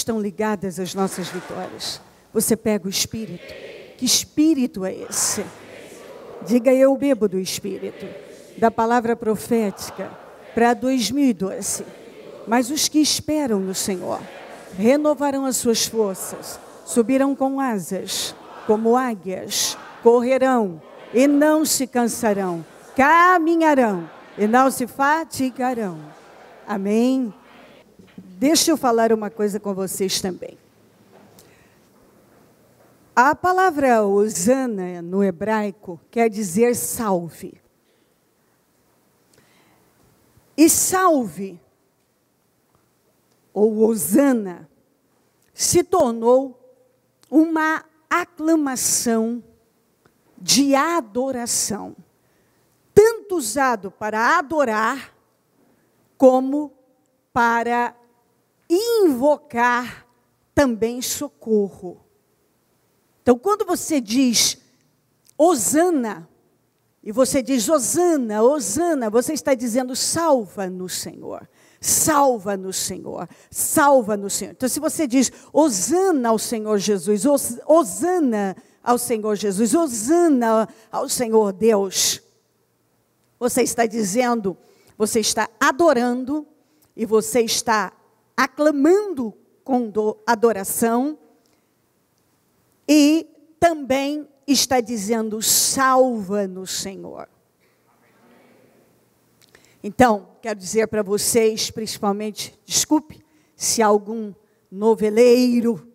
estão ligadas às nossas vitórias. Você pega o Espírito. Que Espírito é esse? Diga: eu bebo do Espírito, da palavra profética para 2012. Mas os que esperam no Senhor renovarão as suas forças, subirão com asas, como águias, correrão e não se cansarão, caminharão e não se fatigarão. Amém? Deixa eu falar uma coisa com vocês também. A palavra Hosana no hebraico quer dizer salve. E salve, ou Hosana, se tornou uma aclamação de adoração, tanto usado para adorar, como para invocar também socorro. Então, quando você diz Hosana, e você diz Hosana, Hosana, você está dizendo salva-nos, Senhor. Salva-nos, Senhor. Salva-nos, Senhor. Então, se você diz Hosana ao Senhor Jesus, Hosana ao Senhor Jesus, Hosana ao Senhor Deus, você está dizendo, você está adorando e você está aclamando com adoração e também está dizendo salva-nos, Senhor. Então, quero dizer para vocês, principalmente, desculpe, se algum noveleiro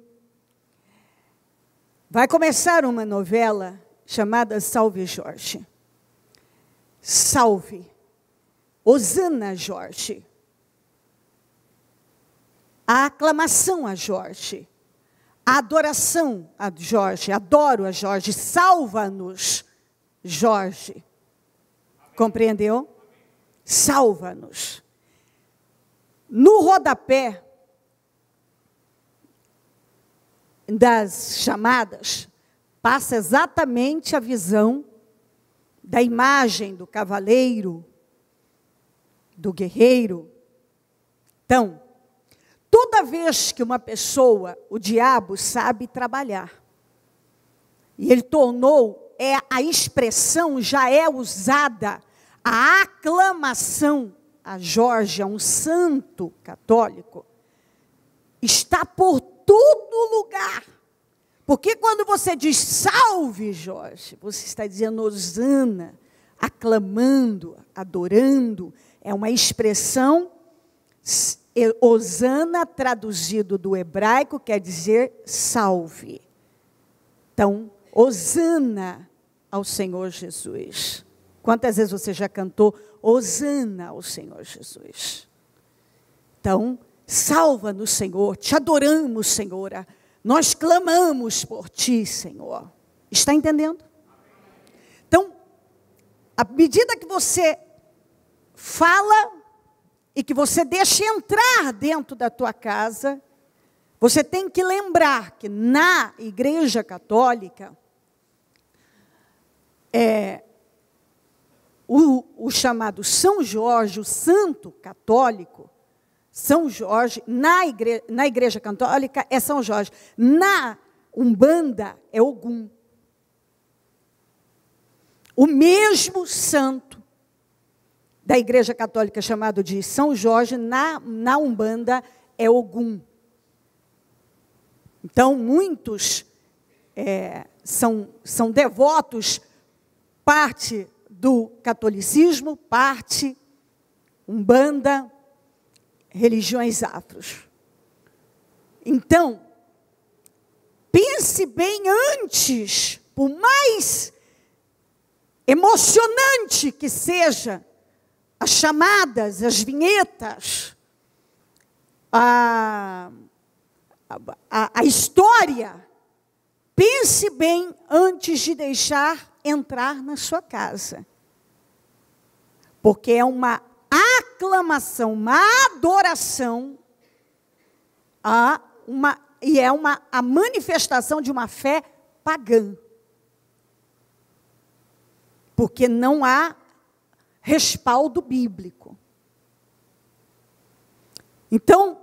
vai começar uma novela chamada Salve Jorge. Salve. Hosana Jorge. A aclamação a Jorge. A adoração a Jorge. Adoro a Jorge. Salva-nos, Jorge. Compreendeu? Salva-nos. No rodapé das chamadas, passa exatamente a visão da imagem do cavaleiro, do guerreiro. Então, toda vez que uma pessoa, o diabo sabe trabalhar, e ele tornou, a expressão já é usada, a aclamação a Jorge, a um santo católico, está por todo lugar. Porque quando você diz salve Jorge, você está dizendo hosana, aclamando, adorando, é uma expressão, hosana traduzido do hebraico quer dizer salve. Então, hosana ao Senhor Jesus. Quantas vezes você já cantou hosana ao Senhor Jesus? Então, salva-nos, Senhor, te adoramos, Senhor, nós clamamos por ti, Senhor. Está entendendo? Então, à medida que você fala e que você deixa entrar dentro da tua casa, você tem que lembrar que na Igreja Católica, o chamado São Jorge, o santo católico, São Jorge, na igreja católica é São Jorge, na Umbanda é Ogum. O mesmo santo da igreja católica chamado de São Jorge, na Umbanda é Ogum. Então, muitos são devotos, parte do catolicismo, parte Umbanda, religiões afros. Então, pense bem antes, por mais emocionante que seja as chamadas, as vinhetas, a história, pense bem antes de deixar entrar na sua casa. Porque é uma aclamação, uma adoração, a manifestação de uma fé pagã. Porque não há respaldo bíblico. Então,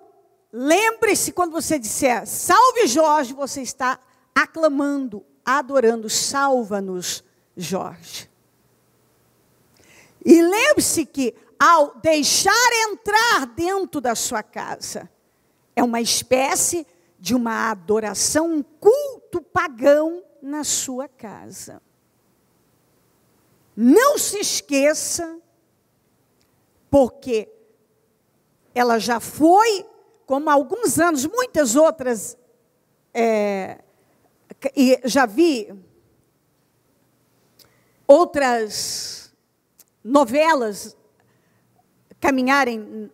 lembre-se, quando você disser salve Jorge, você está aclamando, adorando, salva-nos Jorge. E lembre-se que ao deixar entrar dentro da sua casa, é uma espécie de uma adoração, um culto pagão na sua casa. Não se esqueça, porque ela já foi, como há alguns anos, muitas outras, e já vi outras novelas caminharem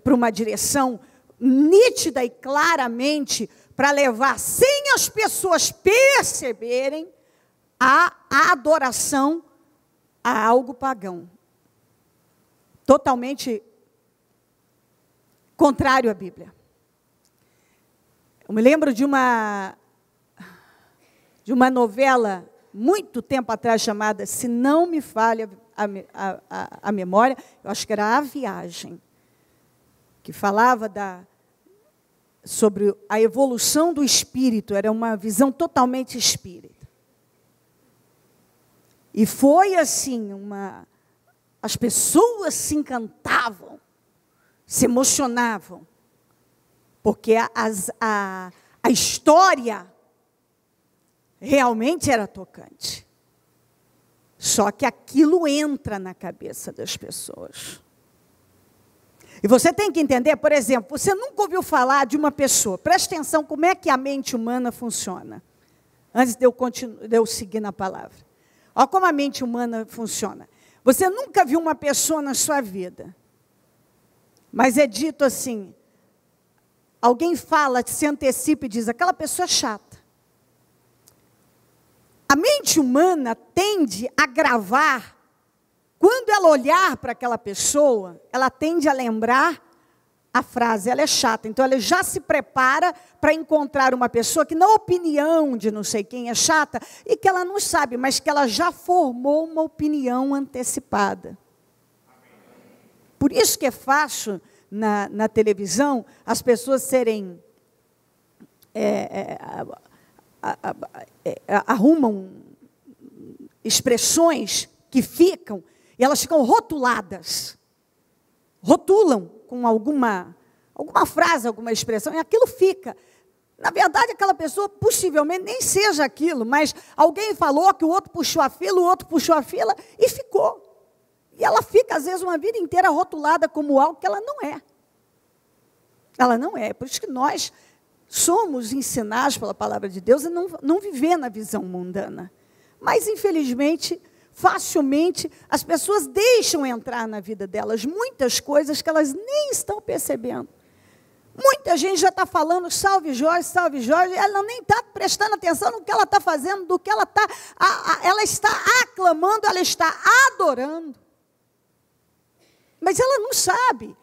para uma direção nítida e claramente para levar, sem as pessoas perceberem, a adoração a algo pagão. Totalmente contrário à Bíblia. Eu me lembro de uma novela, muito tempo atrás, chamada, se não me falha a memória, eu acho que era A Viagem, que falava sobre a evolução do espírito, era uma visão totalmente espírita. E foi assim, as pessoas se encantavam, se emocionavam, porque a história realmente era tocante. Só que aquilo entra na cabeça das pessoas. E você tem que entender, por exemplo, você nunca ouviu falar de uma pessoa, preste atenção como é que a mente humana funciona, antes de eu seguir na palavra. Olha como a mente humana funciona. Você nunca viu uma pessoa na sua vida, mas é dito assim, alguém fala, se antecipa e diz, aquela pessoa é chata. A mente humana tende a gravar, quando ela olhar para aquela pessoa, ela tende a lembrar a frase, ela é chata. Então, ela já se prepara para encontrar uma pessoa que, na opinião de não sei quem, é chata, e que ela não sabe, mas que ela já formou uma opinião antecipada. Por isso que é fácil, na televisão, as pessoas serem... arrumam expressões que ficam, e elas ficam rotuladas. Rotulam com alguma frase, alguma expressão, e aquilo fica. Na verdade, aquela pessoa possivelmente nem seja aquilo, mas alguém falou que o outro puxou a fila, e ficou. E ela fica, às vezes, uma vida inteira rotulada como algo que ela não é. Ela não é. Por isso que nós somos ensinados pela palavra de Deus a não viver na visão mundana. Mas, infelizmente, facilmente, as pessoas deixam entrar na vida delas muitas coisas que elas nem estão percebendo. Muita gente já está falando, salve Jorge, ela nem está prestando atenção no que ela está fazendo, do que ela está... ela está aclamando, ela está adorando. Mas ela não sabe.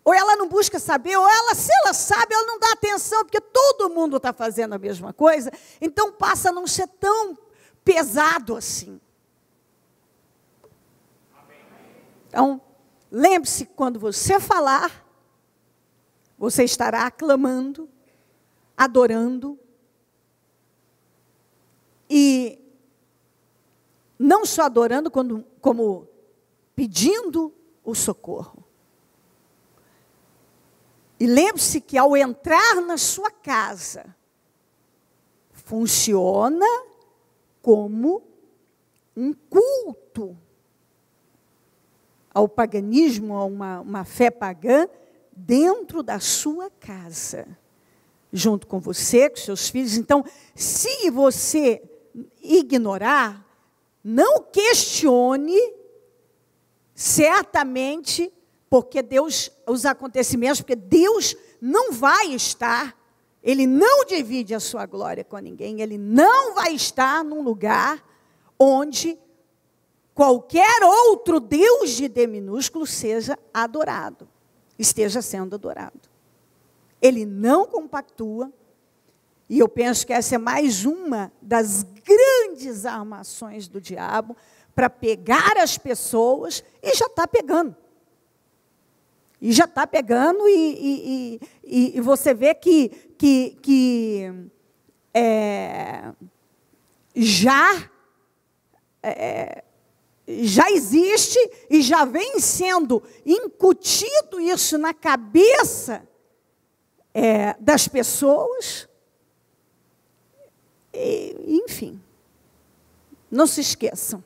Ou ela não busca saber, ou ela, se ela sabe, ela não dá atenção, porque todo mundo está fazendo a mesma coisa, então passa a não ser tão pesado assim. Então, lembre-se, quando você falar, você estará aclamando, adorando, e não só adorando, como pedindo o socorro. E lembre-se que ao entrar na sua casa, funciona como um culto ao paganismo, a uma fé pagã, dentro da sua casa, junto com você, com seus filhos. Então, se você ignorar, não questione, certamente, porque Deus, os acontecimentos, porque Deus não vai estar, Ele não divide a sua glória com ninguém, Ele não vai estar num lugar onde qualquer outro Deus de D minúsculo seja adorado, esteja sendo adorado. Ele não compactua, e eu penso que essa é mais uma das grandes armações do diabo, para pegar as pessoas, e já está pegando. E já está pegando, e você vê que já existe e já vem sendo incutido isso na cabeça das pessoas. Enfim, não se esqueçam.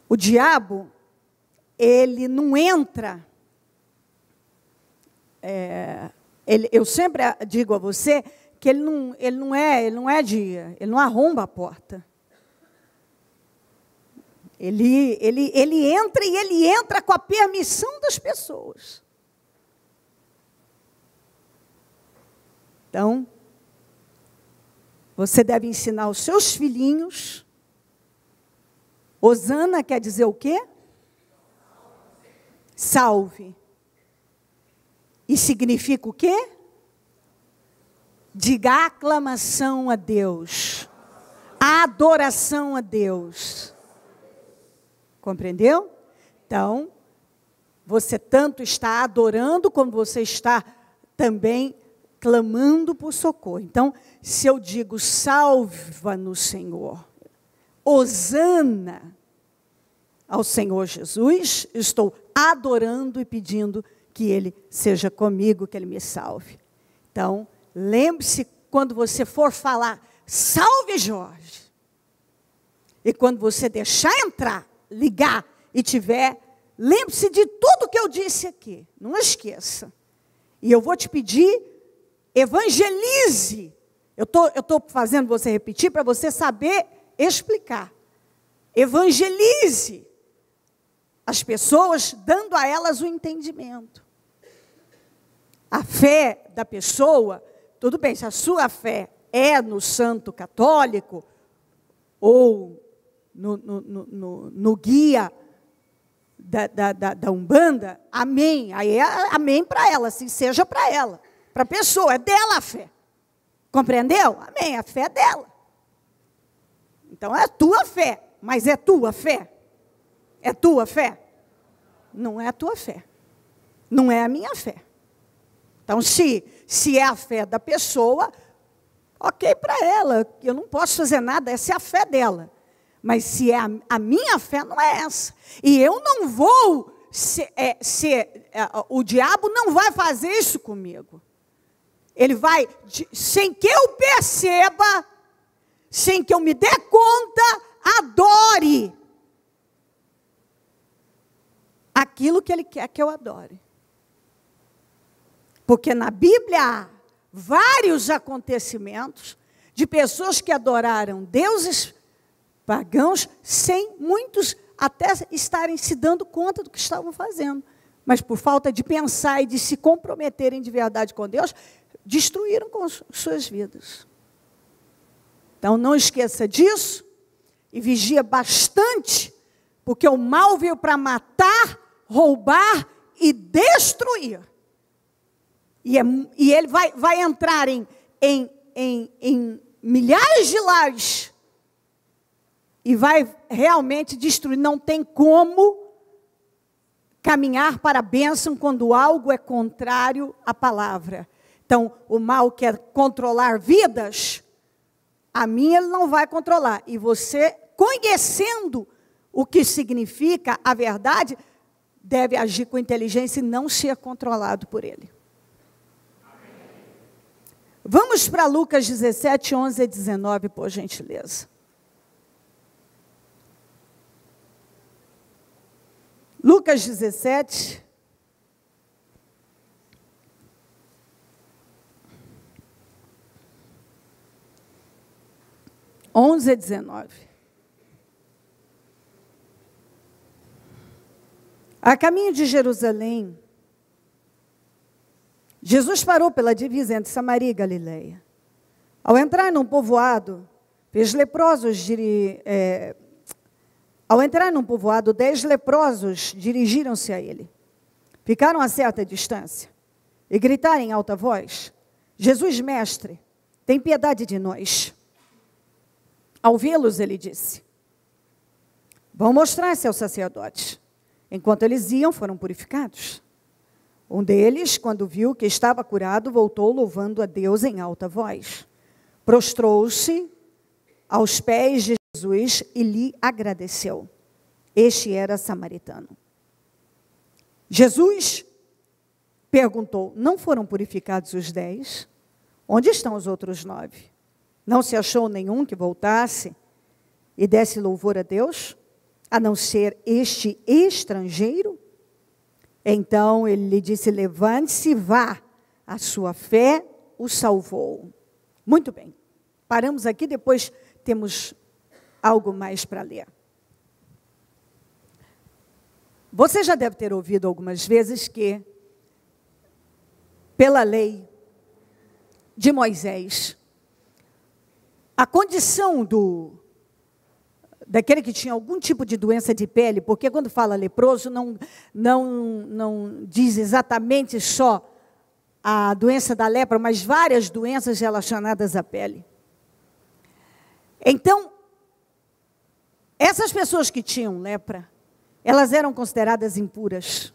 O diabo, ele não entra. Eu sempre digo a você que ele não arromba a porta. Ele entra, e ele entra com a permissão das pessoas. Então, você deve ensinar os seus filhinhos. Hosana quer dizer o quê? Salve. E significa o quê? Diga aclamação a Deus. Adoração a Deus. Compreendeu? Então, você tanto está adorando, como você está também clamando por socorro. Então, se eu digo salva-nos, Senhor, hosana ao Senhor Jesus, estou adorando e pedindo que Ele seja comigo, que Ele me salve. Então, lembre-se, quando você for falar, salve Jorge, e quando você deixar entrar, ligar e tiver, lembre-se de tudo que eu disse aqui, não esqueça. E eu vou te pedir, evangelize. Eu estou fazendo você repetir para você saber explicar. Evangelize as pessoas, dando a elas o entendimento. A fé da pessoa, tudo bem, se a sua fé é no santo católico, ou no guia da Umbanda, amém. Aí é amém para ela, assim seja para ela. Para a pessoa, é dela a fé. Compreendeu? Amém, a fé é dela. Então é a tua fé, mas é tua fé? É tua fé? Não é a tua fé. Não é a minha fé. Então, se é a fé da pessoa, ok para ela, eu não posso fazer nada, essa é a fé dela. Mas se é a minha fé, não é essa. E eu não vou, o diabo não vai fazer isso comigo. Ele vai, sem que eu perceba, sem que eu me dê conta, adore aquilo que ele quer que eu adore. Porque na Bíblia há vários acontecimentos de pessoas que adoraram deuses pagãos, sem muitos até estarem se dando conta do que estavam fazendo. Mas por falta de pensar e de se comprometerem de verdade com Deus, destruíram com suas vidas. Então não esqueça disso e vigia bastante, porque o mal veio para matar, roubar e destruir. E ele vai entrar em milhares de lares e vai realmente destruir. Não tem como caminhar para a bênção quando algo é contrário à palavra. Então, o mal quer controlar vidas, a minha ele não vai controlar. E você, conhecendo o que significa a verdade, deve agir com inteligência e não ser controlado por ele. Vamos para Lucas 17, 11 a 19, por gentileza. Lucas 17. (11 a 19). A caminho de Jerusalém, Jesus parou pela divisa entre Samaria e Galileia. Ao entrar num povoado, 10 leprosos dirigiram-se a ele. Ficaram a certa distância e gritaram em alta voz: Jesus, mestre, tem piedade de nós. Ao vê-los, ele disse: vão mostrar-se aos sacerdotes. Enquanto eles iam, foram purificados. Um deles, quando viu que estava curado, voltou louvando a Deus em alta voz. Prostrou-se aos pés de Jesus e lhe agradeceu. Este era samaritano. Jesus perguntou: não foram purificados os 10? Onde estão os outros 9? Não se achou nenhum que voltasse e desse louvor a Deus, a não ser este estrangeiro? Então ele lhe disse: levante-se e vá, a sua fé o salvou. Muito bem, paramos aqui, depois temos algo mais para ler. Você já deve ter ouvido algumas vezes que, pela lei de Moisés, a condição daquele que tinha algum tipo de doença de pele, porque quando fala leproso, não diz exatamente só a doença da lepra, mas várias doenças relacionadas à pele. Então, essas pessoas que tinham lepra, elas eram consideradas impuras.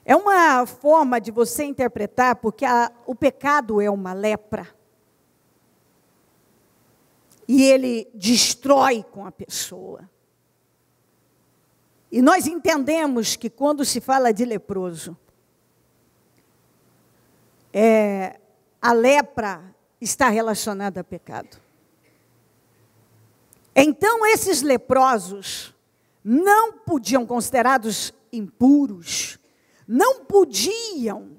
É uma forma de você interpretar, porque o pecado é uma lepra. E ele destrói com a pessoa. E nós entendemos que quando se fala de leproso, a lepra está relacionada a pecado. Então, esses leprosos não podiam, considerados impuros, não podiam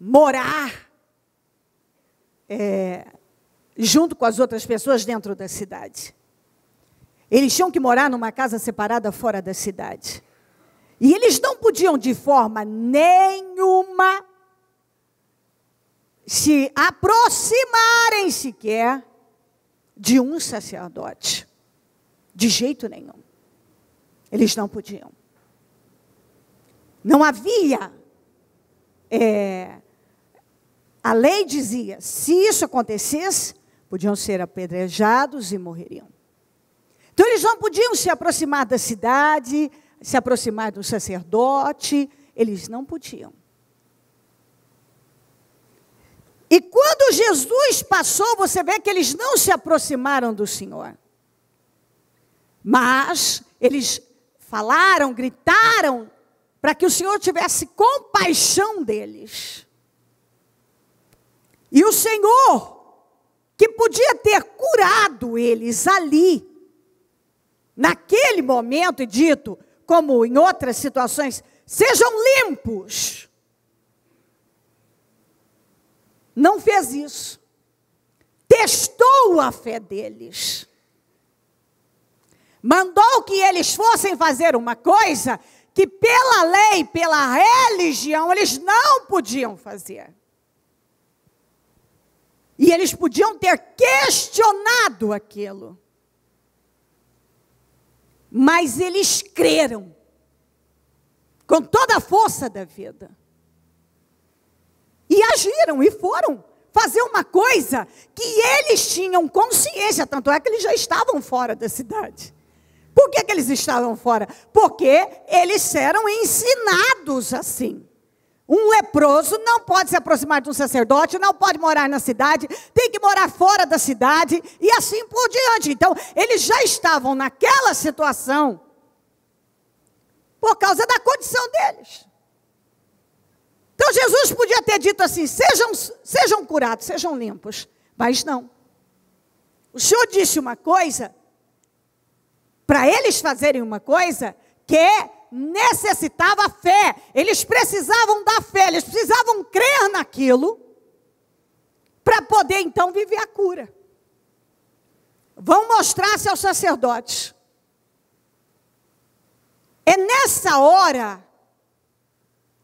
morar junto com as outras pessoas dentro da cidade. Eles tinham que morar numa casa separada fora da cidade. E eles não podiam de forma nenhuma se aproximarem sequer de um sacerdote. De jeito nenhum. Eles não podiam. Não havia... a lei dizia, se isso acontecesse, podiam ser apedrejados e morreriam. Então eles não podiam se aproximar da cidade, se aproximar do sacerdote, eles não podiam. E quando Jesus passou, você vê que eles não se aproximaram do Senhor. Mas eles falaram, gritaram, para que o Senhor tivesse compaixão deles. E o Senhor, que podia ter curado eles ali, naquele momento, e dito, como em outras situações, sejam limpos. Não fez isso. Testou a fé deles. Mandou que eles fossem fazer uma coisa que pela lei, pela religião, eles não podiam fazer. E eles podiam ter questionado aquilo. Mas eles creram. Com toda a força da vida. E agiram e foram fazer uma coisa que eles tinham consciência. Tanto é que eles já estavam fora da cidade. Por que eles estavam fora? Porque eles eram ensinados assim. Um leproso não pode se aproximar de um sacerdote, não pode morar na cidade, tem que morar fora da cidade e assim por diante. Então, eles já estavam naquela situação por causa da condição deles. Então, Jesus podia ter dito assim, sejam curados, sejam limpos, mas não. O Senhor disse uma coisa, para eles fazerem uma coisa que necessitava fé, eles precisavam da fé, eles precisavam crer naquilo, para poder então viver a cura. Vão mostrar-se aos sacerdotes. É nessa hora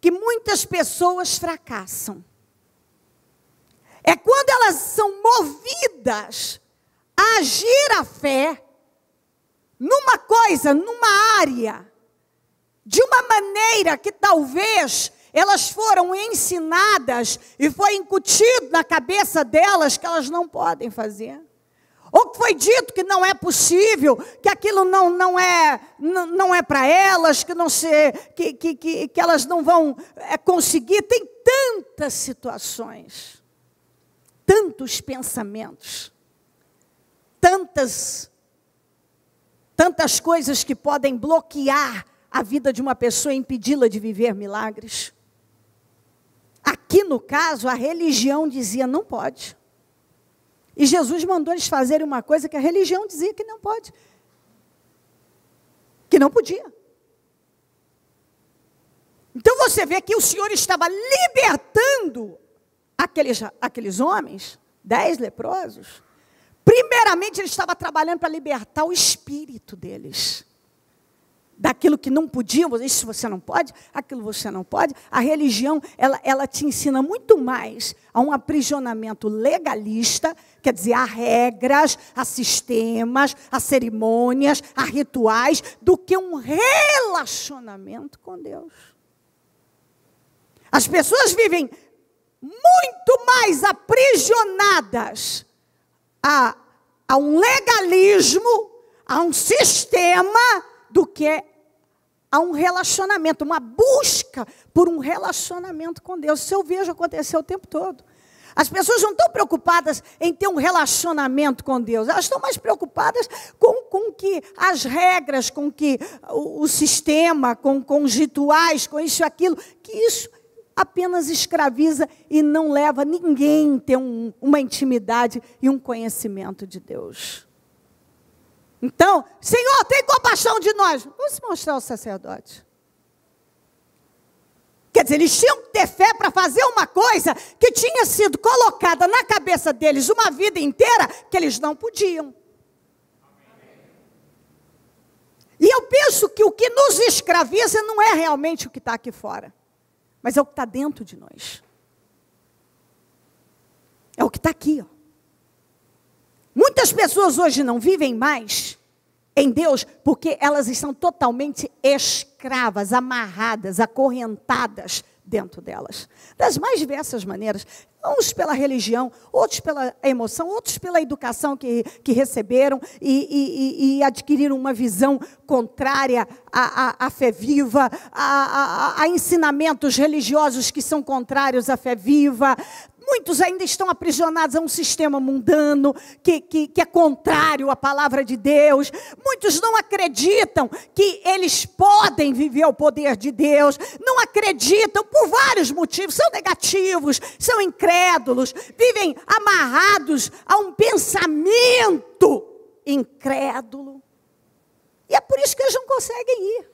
que muitas pessoas fracassam. É quando elas são movidas a agir a fé, numa coisa, numa área, de uma maneira que talvez elas foram ensinadas e foi incutido na cabeça delas que elas não podem fazer. ou que foi dito que não é possível, que aquilo não é para elas, que elas não vão conseguir. Tem tantas situações, tantos pensamentos, tantas coisas que podem bloquear a vida de uma pessoa e impedi-la de viver milagres. Aqui no caso, a religião dizia não pode. E Jesus mandou eles fazerem uma coisa que a religião dizia que não pode. Que não podia. Então você vê que o Senhor estava libertando aqueles homens, 10 leprosos. Primeiramente, Ele estava trabalhando para libertar o espírito deles. Daquilo que não podiam, isso você não pode, aquilo você não pode. A religião, ela te ensina muito mais a um aprisionamento legalista, quer dizer, a regras, a sistemas, a cerimônias, a rituais, do que um relacionamento com Deus. As pessoas vivem muito mais aprisionadas a um legalismo, a um sistema, do que a um relacionamento, uma busca por um relacionamento com Deus. Isso eu vejo acontecer o tempo todo. As pessoas não estão preocupadas em ter um relacionamento com Deus, elas estão mais preocupadas com que as regras, com que o sistema, com os rituais, com isso e aquilo, que isso apenas escraviza e não leva ninguém a ter uma intimidade e um conhecimento de Deus. Então, Senhor, tem compaixão de nós. Vamos se mostrar ao sacerdote. Quer dizer, eles tinham que ter fé para fazer uma coisa que tinha sido colocada na cabeça deles uma vida inteira, que eles não podiam. E eu penso que o que nos escraviza não é realmente o que está aqui fora, mas é o que está dentro de nós. É o que está aqui, ó. Muitas pessoas hoje não vivem mais em Deus porque elas estão totalmente escravas, amarradas, acorrentadas dentro delas. Das mais diversas maneiras. Uns pela religião, outros pela emoção, outros pela educação que receberam e adquiriram uma visão contrária à fé viva, a ensinamentos religiosos que são contrários à fé viva. Muitos ainda estão aprisionados a um sistema mundano que é contrário à palavra de Deus. Muitos não acreditam que eles podem viver o poder de Deus. Não acreditam por vários motivos. São negativos, são incrédulos. Vivem amarrados a um pensamento incrédulo. E é por isso que eles não conseguem ir.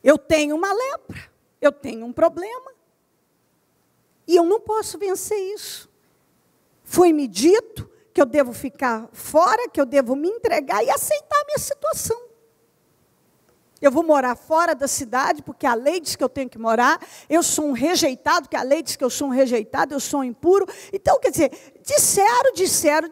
Eu tenho uma lepra, eu tenho um problema. E eu não posso vencer isso. Foi-me dito que eu devo ficar fora, que eu devo me entregar e aceitar a minha situação. Eu vou morar fora da cidade, porque a lei diz que eu tenho que morar. Eu sou um rejeitado, porque a lei diz que eu sou um rejeitado, eu sou um impuro. Então, quer dizer, disseram.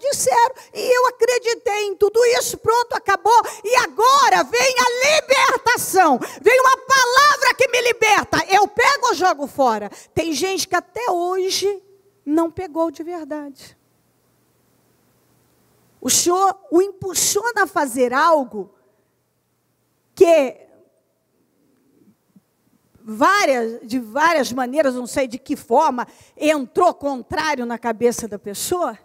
E eu acreditei em tudo isso, pronto, acabou. E agora vem a libertação. Vem uma palavra que me liberta. Eu pego ou jogo fora? Tem gente que até hoje não pegou de verdade. O Senhor o impulsiona a fazer algo que de várias maneiras, não sei de que forma, entrou contrário na cabeça da pessoa,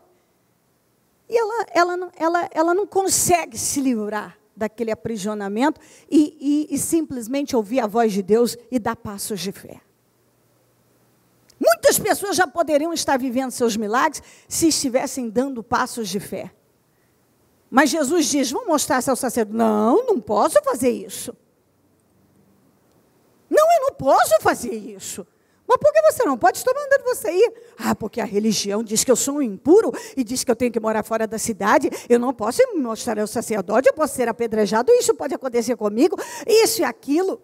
e ela não consegue se livrar daquele aprisionamento e simplesmente ouvir a voz de Deus e dar passos de fé. Muitas pessoas já poderiam estar vivendo seus milagres se estivessem dando passos de fé. Mas Jesus diz, vamos mostrar ao sacerdote. Não posso fazer isso. Não, eu não posso fazer isso. Mas por que você não pode? Estou mandando você ir. Porque a religião diz que eu sou um impuro e diz que eu tenho que morar fora da cidade. Eu não posso mostrar ao sacerdote, eu posso ser apedrejado. Isso pode acontecer comigo, isso e aquilo.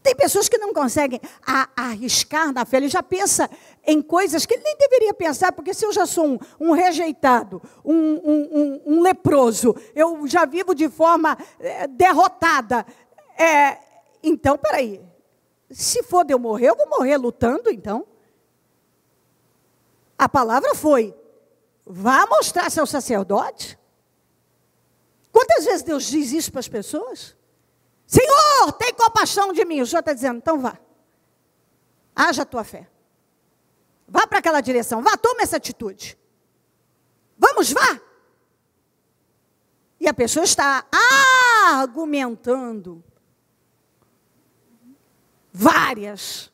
Tem pessoas que não conseguem arriscar na fé. Ele já pensa em coisas que ele nem deveria pensar, porque se eu já sou um rejeitado, um leproso, eu já vivo de forma derrotada. Então, peraí, se for de eu morrer, eu vou morrer lutando, então. A palavra foi vá mostrar-se ao sacerdote. Quantas vezes Deus diz isso para as pessoas? Senhor, tem compaixão de mim. O Senhor está dizendo, então vá. Haja a tua fé. Vá para aquela direção, vá, toma essa atitude. Vamos, vá. E a pessoa está argumentando várias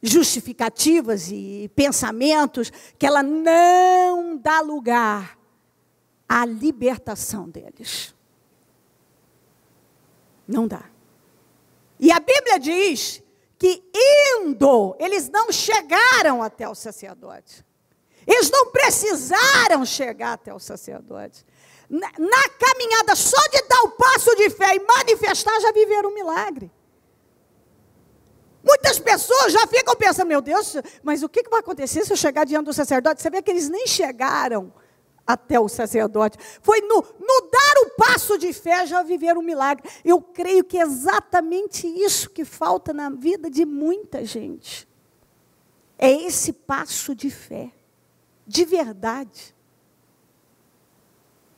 justificativas e pensamentos que ela não dá lugar à libertação deles. Não dá. E a Bíblia diz que indo, eles não chegaram até o sacerdote. Eles não precisaram chegar até o sacerdote. Na caminhada, só de dar o passo de fé e manifestar, já viveram um milagre. Muitas pessoas já ficam pensando, meu Deus, mas o que vai acontecer se eu chegar diante do sacerdote? Você vê que eles nem chegaram até o sacerdote. Foi no dar o passo de fé, já viveram um milagre. Eu creio que é exatamente isso que falta na vida de muita gente. É esse passo de fé, de verdade.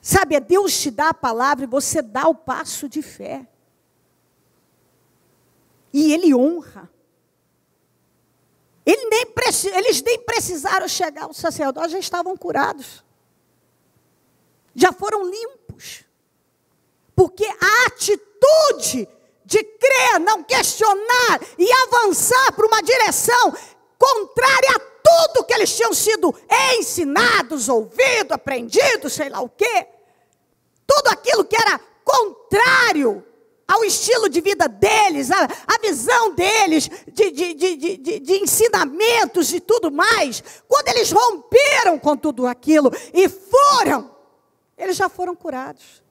Sabe, é Deus te dá a palavra e você dá o passo de fé. E Ele honra. Eles nem precisaram chegar ao sacerdote, já estavam curados. Já foram limpos. Porque a atitude de crer, não questionar e avançar para uma direção contrária a tudo que eles tinham sido ensinados, ouvido, aprendido, sei lá o quê. Tudo aquilo que era contrário ao estilo de vida deles, a visão deles, de ensinamentos e tudo mais. Quando eles romperam com tudo aquilo e foram, eles já foram curados.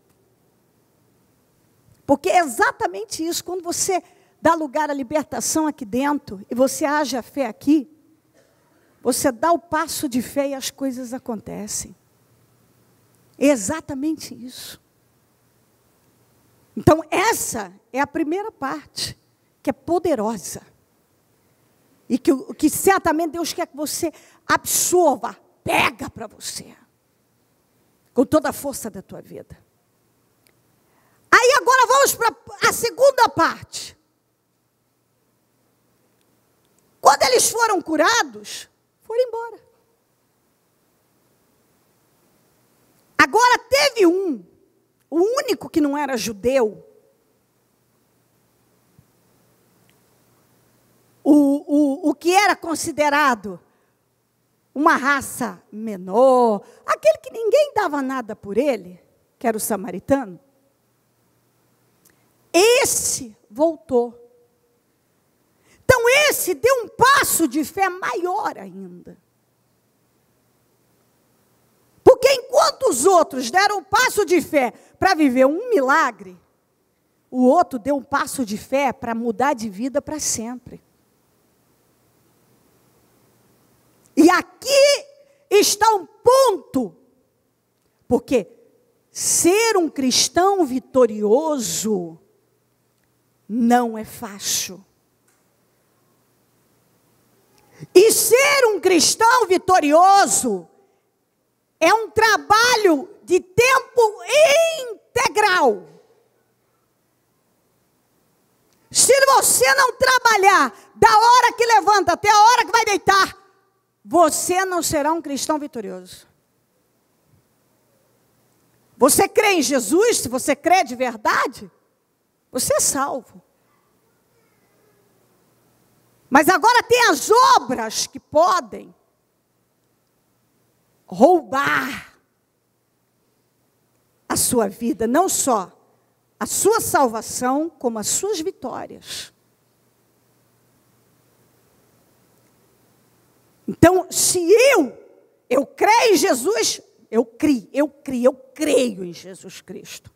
Porque é exatamente isso, quando você dá lugar à libertação aqui dentro, e você age a fé aqui, você dá o passo de fé e as coisas acontecem. É exatamente isso. Então, essa é a primeira parte, que é poderosa. E que certamente Deus quer que você absorva, pega para você. Com toda a força da tua vida. Aí agora vamos para a segunda parte. Quando eles foram curados, foram embora. Agora teve o único que não era judeu, o que era considerado uma raça menor, aquele que ninguém dava nada por ele, que era o samaritano, esse voltou. Então esse deu um passo de fé maior ainda. Porque enquanto os outros deram um passo de fé para viver um milagre, o outro deu um passo de fé para mudar de vida para sempre. E aqui está um ponto, porque ser um cristão vitorioso não é fácil. E ser um cristão vitorioso é um trabalho de tempo integral. Se você não trabalhar da hora que levanta até a hora que vai deitar, você não será um cristão vitorioso. Você crê em Jesus, se você crê de verdade, você é salvo. Mas agora tem as obras que podem roubar a sua vida, não só a sua salvação, como as suas vitórias. Então, se eu creio em Jesus, eu creio em Jesus Cristo.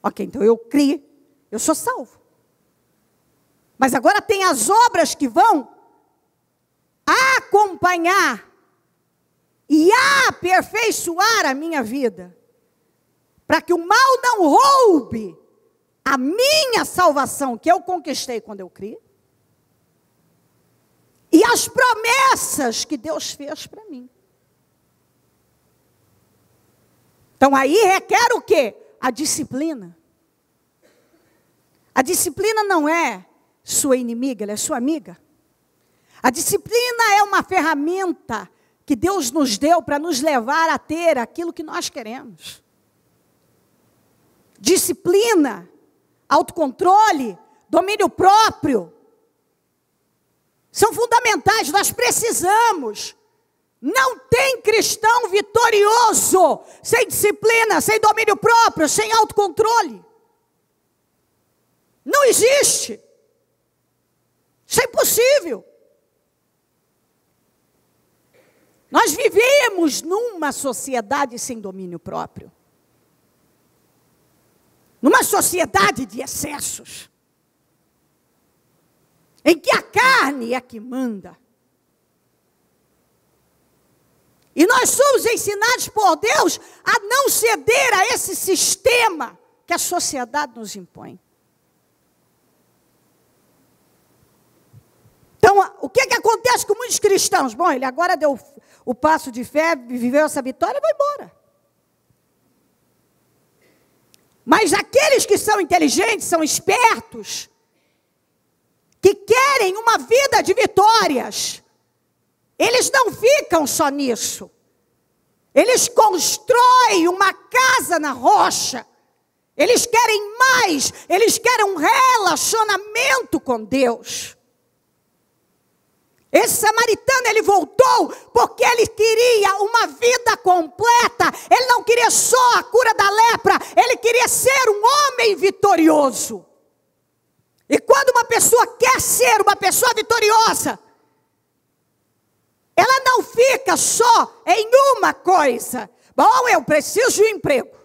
Ok, então eu criei, eu sou salvo. Mas agora tem as obras que vão acompanhar e aperfeiçoar a minha vida, para que o mal não roube a minha salvação, que eu conquistei quando eu criei, e as promessas que Deus fez para mim. Então aí requer o quê? A disciplina. A disciplina não é sua inimiga, ela é sua amiga. A disciplina é uma ferramenta que Deus nos deu para nos levar a ter aquilo que nós queremos. Disciplina, autocontrole, domínio próprio, são fundamentais, nós precisamos. Não tem cristão vitorioso sem disciplina, sem domínio próprio, sem autocontrole. Não existe. Isso é impossível. Nós vivemos numa sociedade sem domínio próprio. Numa sociedade de excessos. Em que a carne é que manda. E nós somos ensinados por Deus a não ceder a esse sistema que a sociedade nos impõe. Então, o que acontece com muitos cristãos? Bom, ele agora deu o passo de fé, viveu essa vitória e vai embora. Mas aqueles que são inteligentes, são espertos, que querem uma vida de vitórias, eles não ficam só nisso. Eles constroem uma casa na rocha. Eles querem mais, eles querem um relacionamento com Deus. Esse samaritano, ele voltou porque ele queria uma vida completa. Ele não queria só a cura da lepra, ele queria ser um homem vitorioso. E quando uma pessoa quer ser uma pessoa vitoriosa, ela não fica só em uma coisa. Bom, eu preciso de um emprego.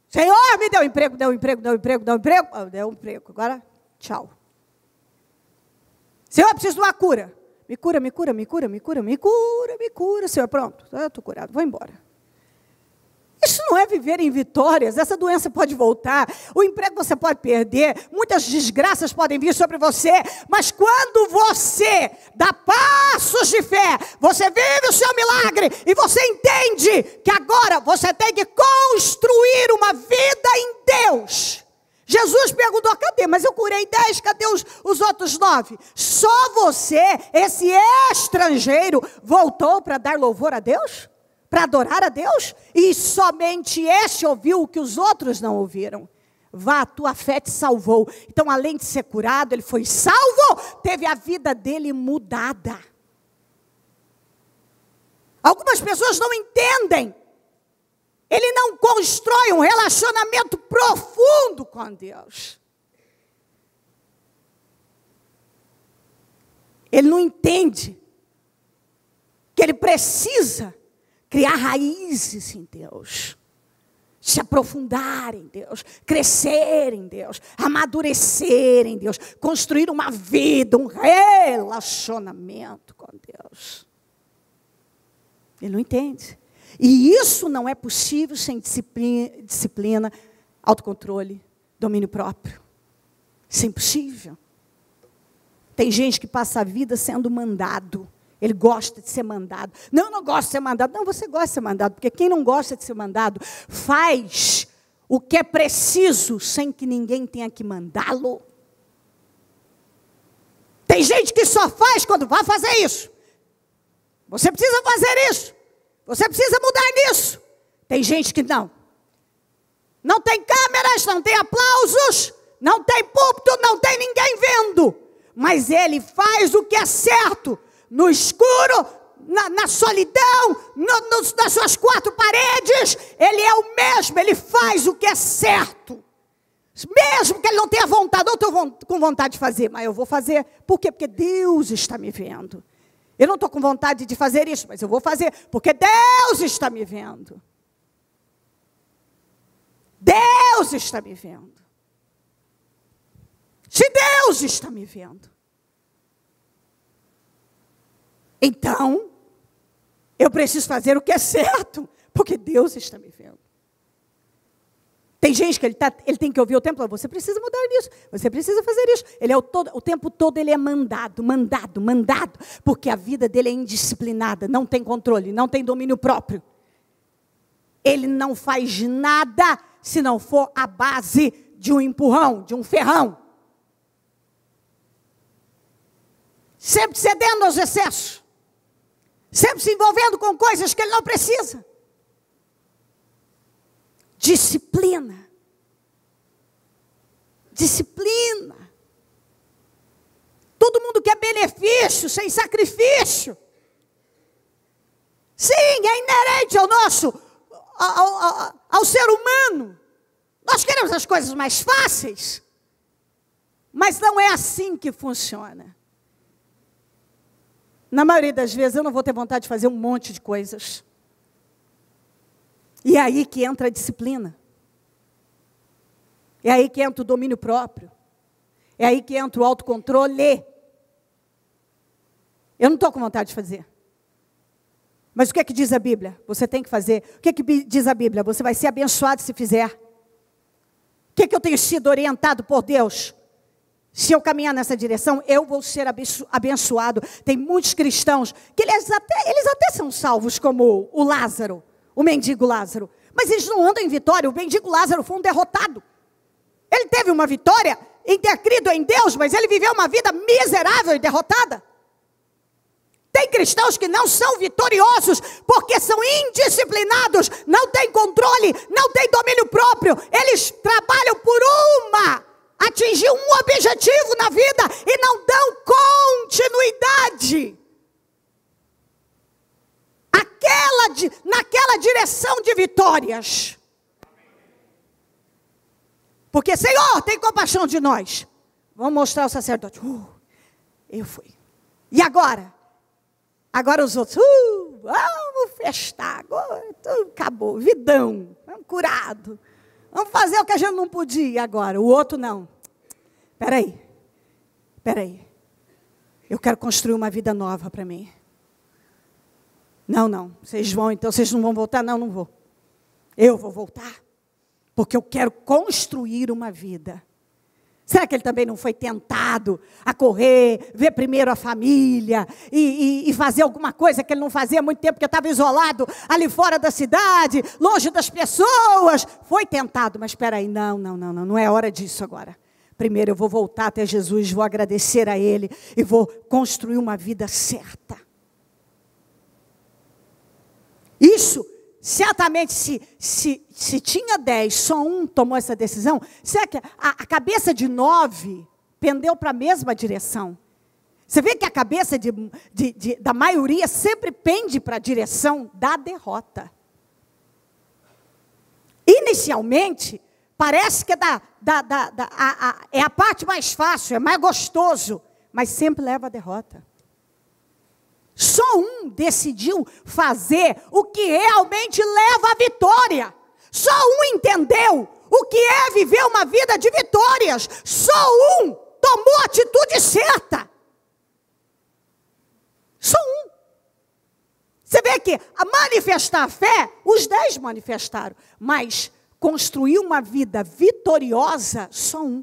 Senhor, me deu emprego, deu emprego, deu emprego, deu emprego. Oh, deu emprego, agora tchau. Senhor, eu preciso de uma cura. Me cura, me cura, me cura, me cura, me cura, me cura. Senhor, pronto, eu estou curado, vou embora. Isso não é viver em vitórias. Essa doença pode voltar, o emprego você pode perder, muitas desgraças podem vir sobre você, mas quando você dá passos de fé, você vive o seu milagre e você entende que agora você tem que construir uma vida em Deus. Jesus perguntou, cadê? Mas eu curei 10, cadê os outros 9? Só você, esse estrangeiro, voltou para dar louvor a Deus? Para adorar a Deus? E somente esse ouviu o que os outros não ouviram. Vá, a tua fé te salvou. Então, além de ser curado, ele foi salvo, teve a vida dele mudada. Algumas pessoas não entendem. Ele não constrói um relacionamento profundo com Deus. Ele não entende que ele precisa criar raízes em Deus, se aprofundar em Deus, crescer em Deus, amadurecer em Deus, construir uma vida, um relacionamento com Deus. Ele não entende. E isso não é possível sem disciplina, autocontrole, domínio próprio. Isso é impossível. Tem gente que passa a vida sendo mandado. Ele gosta de ser mandado. Não, eu não gosto de ser mandado. Não, você gosta de ser mandado. Porque quem não gosta de ser mandado faz o que é preciso sem que ninguém tenha que mandá-lo. Tem gente que só faz quando vai fazer isso. Você precisa fazer isso. Você precisa mudar nisso. Tem gente que não. Não tem câmeras, não tem aplausos, não tem púlpito, não tem ninguém vendo. Mas ele faz o que é certo. No escuro, na solidão, nas suas 4 paredes, ele é o mesmo, ele faz o que é certo. Mesmo que ele não tenha vontade, eu estou com vontade de fazer, mas eu vou fazer. Por quê? Porque Deus está me vendo. Eu não estou com vontade de fazer isso, mas eu vou fazer, porque Deus está me vendo. Deus está me vendo. Se Deus está me vendo, então, eu preciso fazer o que é certo, porque Deus está me vendo. Tem gente que ele tem que ouvir o tempo todo, você precisa mudar nisso, você precisa fazer isso. Ele é o tempo todo ele é mandado, porque a vida dele é indisciplinada, não tem controle, não tem domínio próprio. ele não faz nada se não for à base de um empurrão, de um ferrão. Sempre cedendo aos excessos. Sempre se envolvendo com coisas que ele não precisa. Disciplina. Disciplina. Todo mundo quer benefício sem sacrifício. Sim, é inerente ao nosso, ao ser humano. Nós queremos as coisas mais fáceis. Mas não é assim que funciona. Na maioria das vezes eu não vou ter vontade de fazer um monte de coisas. E é aí que entra a disciplina. É aí que entra o domínio próprio. É aí que entra o autocontrole. Eu não estou com vontade de fazer. Mas o que é que diz a Bíblia? Você tem que fazer. O que é que diz a Bíblia? Você vai ser abençoado se fizer. O que é que eu tenho sido orientado por Deus? Se eu caminhar nessa direção, eu vou ser abençoado. Tem muitos cristãos que eles até são salvos, como o Lázaro, o mendigo Lázaro. Mas eles não andam em vitória. O mendigo Lázaro foi um derrotado. Ele teve uma vitória em ter crido em Deus, mas ele viveu uma vida miserável e derrotada. Tem cristãos que não são vitoriosos porque são indisciplinados, não têm controle, não têm domínio próprio. Eles trabalham por atingir um objetivo na vida e não dão continuidade naquela direção de vitórias. Porque, Senhor, tem compaixão de nós. Vamos mostrar ao sacerdote. Eu fui. E agora? Agora os outros. Vamos festar. Agora tudo acabou. Vidão. Vamos curado. Vamos fazer o que a gente não podia agora. O outro não. Espera aí. Eu quero construir uma vida nova para mim. Não. Vocês vão, então vocês não vão voltar? Não vou. Eu vou voltar. Porque eu quero construir uma vida. Será que ele também não foi tentado a correr, ver primeiro a família e fazer alguma coisa que ele não fazia há muito tempo, porque estava isolado ali fora da cidade, longe das pessoas? Foi tentado, mas espera aí, não é hora disso agora. Primeiro eu vou voltar até Jesus, vou agradecer a Ele e vou construir uma vida certa. Isso, certamente, se tinha 10, só um tomou essa decisão, será que a cabeça de 9 pendeu para a mesma direção? Você vê que a cabeça da maioria sempre pende para a direção da derrota. Inicialmente, parece que é a parte mais fácil, é mais gostoso, mas sempre leva à derrota. Só um decidiu fazer o que realmente leva à vitória. Só um entendeu o que é viver uma vida de vitórias. Só um tomou a atitude certa. Só um. Você vê que a manifestar a fé, os 10 manifestaram. Mas construir uma vida vitoriosa, só um.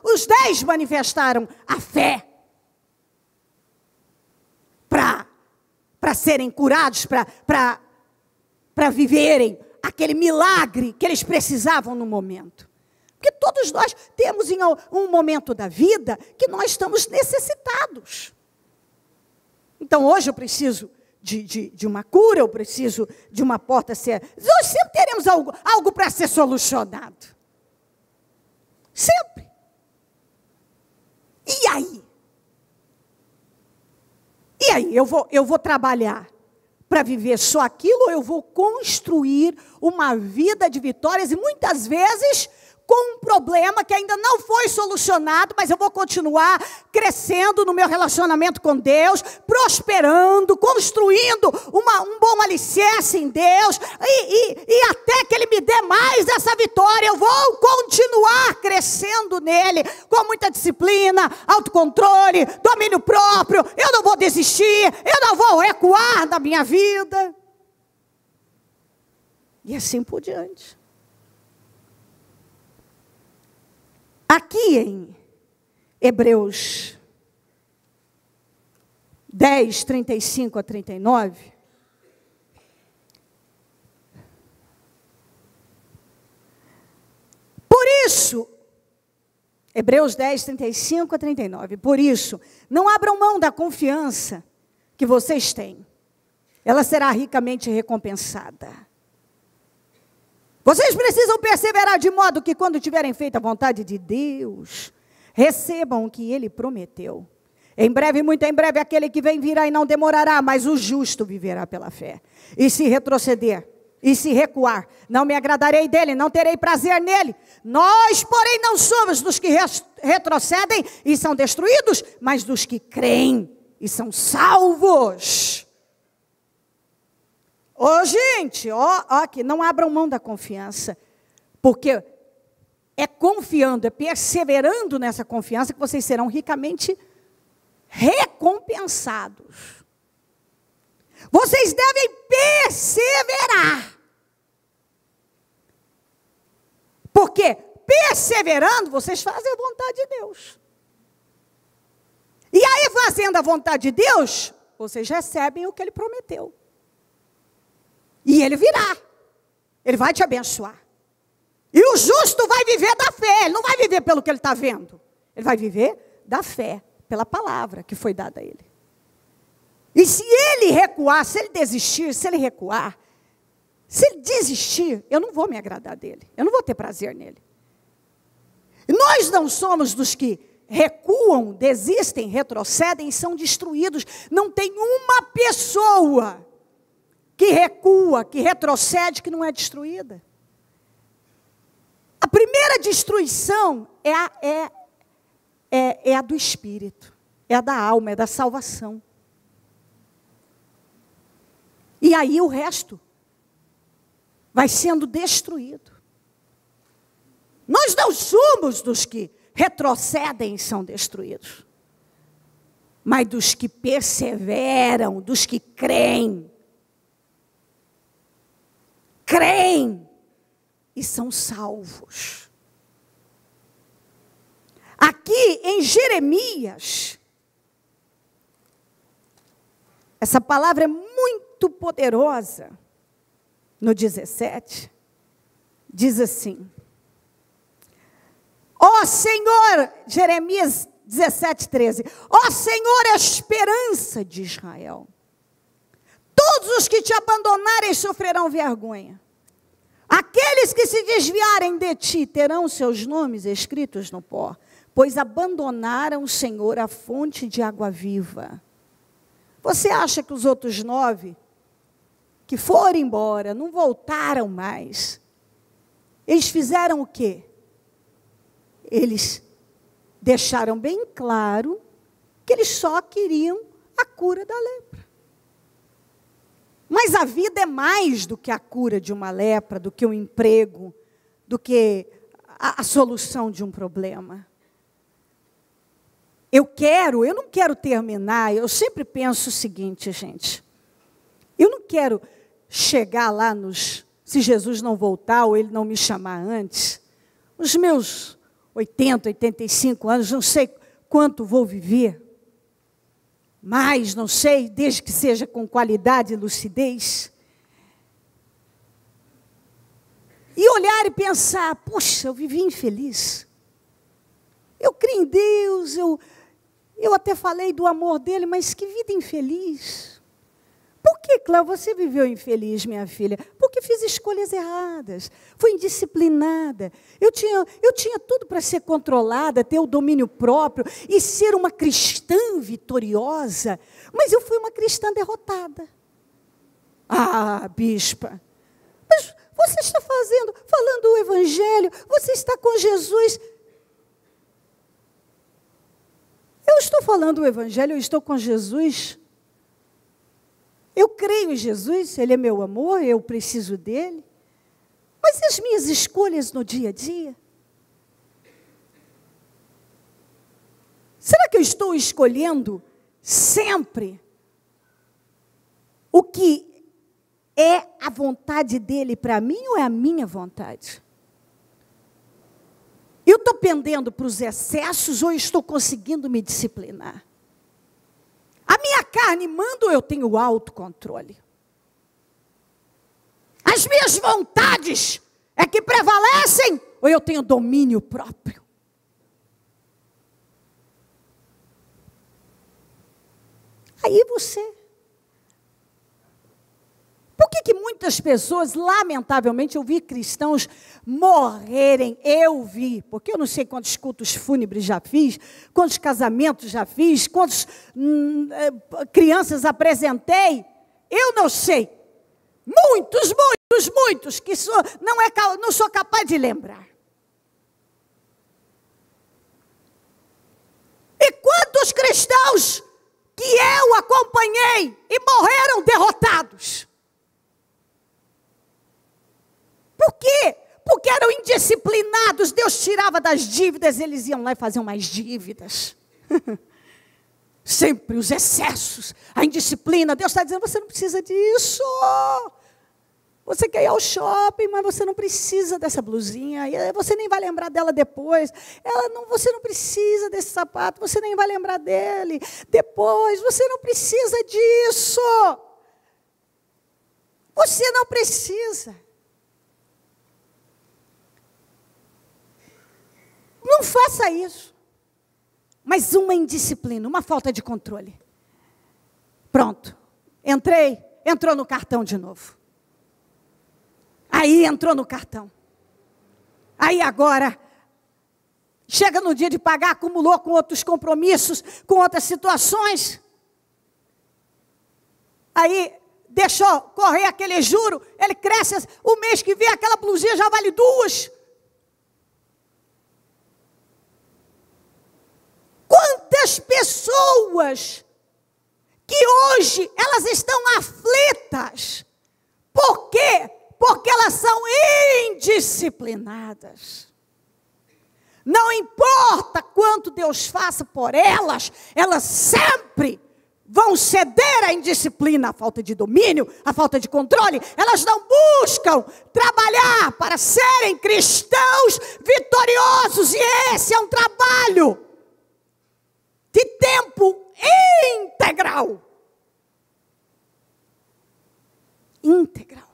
Os 10 manifestaram a fé. Para serem curados, para viverem aquele milagre que eles precisavam no momento. Porque todos nós temos em um momento da vida que nós estamos necessitados. Então hoje eu preciso de uma cura, eu preciso de uma porta ser... Nós sempre teremos algo para ser solucionado. Sempre. E aí? E aí, eu vou trabalhar para viver só aquilo, ou eu vou construir uma vida de vitórias, e muitas vezes com um problema que ainda não foi solucionado, mas eu vou continuar crescendo no meu relacionamento com Deus, prosperando, construindo um bom alicerce em Deus, e até que Ele me dê mais dessa vitória, eu vou continuar crescendo nele, com muita disciplina, autocontrole, domínio próprio. Eu não vou desistir, eu não vou recuar na minha vida, e assim por diante. Aqui em Hebreus 10, 35 a 39, isso, Hebreus 10, 35 a 39, por isso, não abram mão da confiança que vocês têm. Ela será ricamente recompensada. Vocês precisam perseverar de modo que quando tiverem feito a vontade de Deus, recebam o que Ele prometeu. Em breve, muito em breve, aquele que vem virá e não demorará, mas o justo viverá pela fé. E se retroceder, e se recuar, não me agradarei dele, não terei prazer nele. Nós, porém, não somos dos que retrocedem e são destruídos, mas dos que creem e são salvos. Gente, aqui, não abram mão da confiança, porque é confiando, é perseverando nessa confiança que vocês serão ricamente recompensados. Vocês devem perseverar. Porque perseverando, vocês fazem a vontade de Deus. E aí, fazendo a vontade de Deus, vocês recebem o que Ele prometeu. E Ele virá. Ele vai te abençoar. E o justo vai viver da fé. Ele não vai viver pelo que ele está vendo. Ele vai viver da fé, pela palavra que foi dada a ele. E se ele recuar, se ele desistir, se ele recuar, se ele desistir, eu não vou me agradar dele. Eu não vou ter prazer nele. E nós não somos dos que recuam, desistem, retrocedem e são destruídos. Não tem uma pessoa que recua, que retrocede, que não é destruída. A primeira destruição é a do espírito, é a da alma, é da salvação. E aí o resto vai sendo destruído. Nós não somos dos que retrocedem e são destruídos, mas dos que perseveram, dos que creem e são salvos. Aqui em Jeremias, essa palavra é muito poderosa. No 17, diz assim: ó Senhor, Jeremias 17, 13, ó Senhor, a esperança de Israel, todos os que te abandonarem sofrerão vergonha. Aqueles que se desviarem de ti terão seus nomes escritos no pó, pois abandonaram o Senhor, a fonte de água viva. Você acha que os outros 9 que foram embora, não voltaram mais, eles fizeram o quê? Eles deixaram bem claro que eles só queriam a cura da lepra. Mas a vida é mais do que a cura de uma lepra, do que um emprego, do que a solução de um problema. Eu não quero terminar, eu sempre penso o seguinte, gente. Eu não quero chegar lá se Jesus não voltar ou Ele não me chamar antes, os meus 80, 85 anos, não sei quanto vou viver, mas não sei, desde que seja com qualidade e lucidez, e olhar e pensar, puxa, eu vivi infeliz, eu creio em Deus, eu até falei do amor dele, mas que vida infeliz. Por que, Cláudia, você viveu infeliz, minha filha? Porque fiz escolhas erradas, fui indisciplinada. Eu tinha tudo para ser controlada, ter o domínio próprio e ser uma cristã vitoriosa, mas eu fui uma cristã derrotada. Ah, bispa, mas você está falando o evangelho, você está com Jesus. Eu estou falando o evangelho, eu estou com Jesus. Eu creio em Jesus, Ele é meu amor, eu preciso dEle. Mas e as minhas escolhas no dia a dia? Será que eu estou escolhendo sempre o que é a vontade dEle para mim ou é a minha vontade? Eu estou pendendo para os excessos ou estou conseguindo me disciplinar? A minha carne manda ou eu tenho autocontrole? As minhas vontades é que prevalecem ou ou eu tenho domínio próprio. Aí você... Por que muitas pessoas, lamentavelmente, eu vi cristãos morrerem? Eu vi, porque eu não sei quantos cultos fúnebres já fiz, quantos casamentos já fiz, quantas crianças apresentei, eu não sei. Muitos, que não sou capaz de lembrar. E quantos cristãos que eu acompanhei e morreram derrotados? Por quê? Porque eram indisciplinados. Deus tirava das dívidas, eles iam lá e faziam mais dívidas. Sempre os excessos, a indisciplina. Deus está dizendo, você não precisa disso. Você quer ir ao shopping, mas você não precisa dessa blusinha. Você nem vai lembrar dela depois. Você não precisa desse sapato, você nem vai lembrar dele depois. Você não precisa disso. Você não precisa. Não faça isso. Mas uma indisciplina, uma falta de controle. Pronto. Entrou no cartão de novo. Aí entrou no cartão. Aí agora, chega no dia de pagar, acumulou com outros compromissos, com outras situações. Aí deixou correr aquele juro, ele cresce, o mês que vem aquela blusinha já vale 2. Quantas pessoas que hoje elas estão aflitas. Por quê? Porque elas são indisciplinadas. Não importa quanto Deus faça por elas, elas sempre vão ceder à indisciplina, à falta de domínio, à falta de controle. Elas não buscam trabalhar para serem cristãos vitoriosos. E esse é um trabalho de tempo integral. Integral.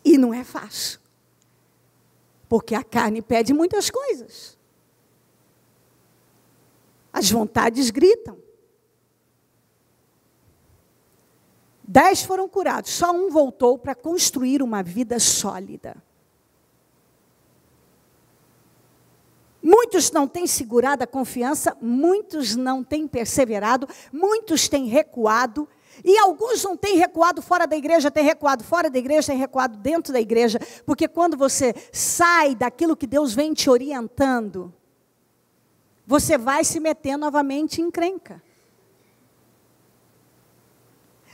E não é fácil. Porque a carne pede muitas coisas. As vontades gritam. 10 foram curados, só um voltou para construir uma vida sólida. Muitos não têm segurado a confiança, muitos não têm perseverado, muitos têm recuado, e alguns não têm recuado fora da igreja, têm recuado fora da igreja, têm recuado dentro da igreja, porque quando você sai daquilo que Deus vem te orientando, você vai se meter novamente em encrenca.